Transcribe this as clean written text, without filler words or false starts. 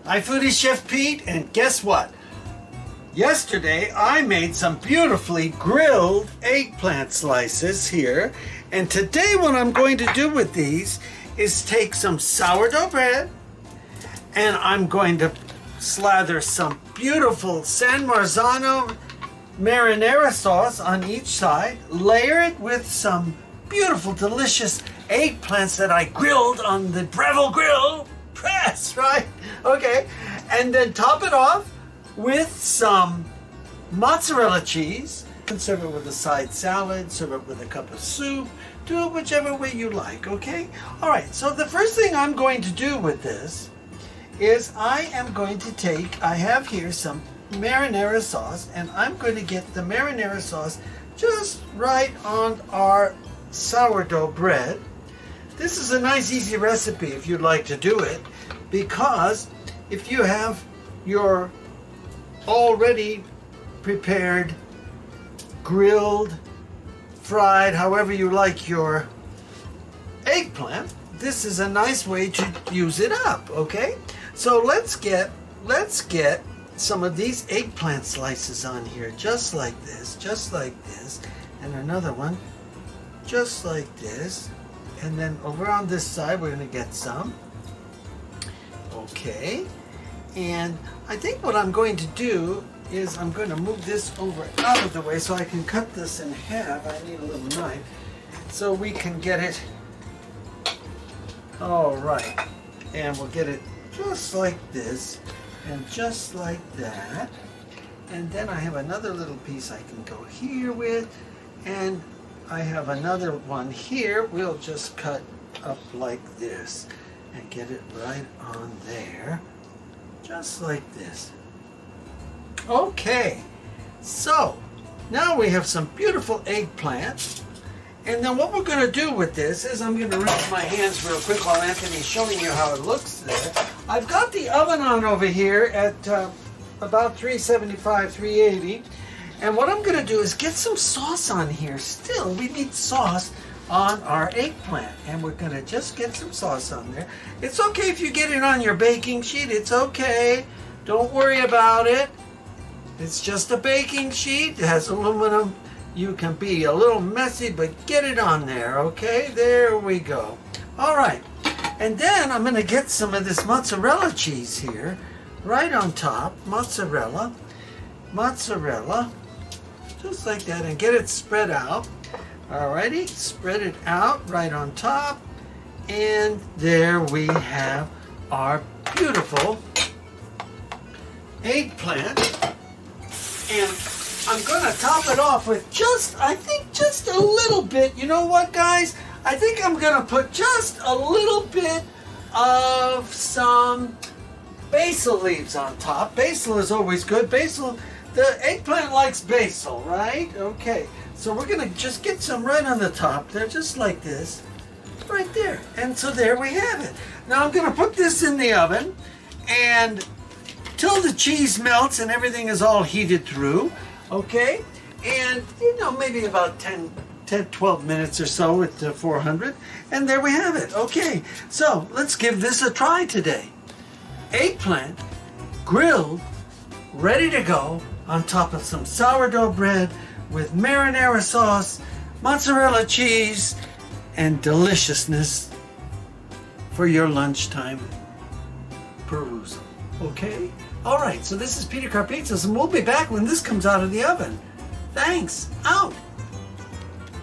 Hi Foodie Chef Pete, and guess what? Yesterday I made some beautifully grilled eggplant slices here, and today what I'm going to do with these is take some sourdough bread and I'm going to slather some beautiful San Marzano marinara sauce on each side, layer it with some beautiful delicious eggplants that I grilled on the Breville grill press, right? Okay, and then top it off with some mozzarella cheese. You can serve it with a side salad, serve it with a cup of soup, do it whichever way you like, okay? All right, so the first thing I'm going to do with this is I am going to take, I have here some marinara sauce, and I'm going to get the marinara sauce just right on our sourdough bread. This is a nice easy recipe if you'd like to do it, because if you have your already prepared, grilled, fried, however you like your eggplant, this is a nice way to use it up, okay? So let's get some of these eggplant slices on here, just like this, and another one, just like this, and then over on this side we're going to get some. Okay, and I think what I'm going to do is I'm going to move this over out of the way so I can cut this in half. I need a little knife so we can get it all right, and we'll get it just like this and just like that, and then I have another little piece I can go here with, and I have another one here. We'll just cut up like this and get it right on there, just like this. Okay, so now we have some beautiful eggplant. And then what we're going to do with this is I'm going to rinse my hands real quick while Anthony's showing you how it looks there. I've got the oven on over here at about 375, 380. And what I'm going to do is get some sauce on here. Still, we need sauce on our eggplant. And we're going to just get some sauce on there. It's okay if you get it on your baking sheet. It's okay. Don't worry about it. It's just a baking sheet. It has aluminum. You can be a little messy, but get it on there, okay? There we go. All right, and then I'm gonna get some of this mozzarella cheese here, right on top, mozzarella, just like that, and get it spread out. Alrighty, spread it out right on top, and there we have our beautiful eggplant. And I'm going to top it off with I think just a little bit. You know what, guys? I think I'm going to put just a little bit of some basil leaves on top. Basil is always good. Basil, the eggplant likes basil, right? Okay, so we're going to just get some right on the top there, just like this, right there. And so there we have it. Now I'm going to put this in the oven, and till the cheese melts and everything is all heated through. Okay, and maybe about 12 minutes or so at 400, and there we have it. Okay, so let's give this a try today. Eggplant, grilled, ready to go, on top of some sourdough bread with marinara sauce, mozzarella cheese, and deliciousness for your lunchtime perusal. Okay? All right, so this is Peter Carpizzas, and we'll be back when this comes out of the oven. Thanks. Out.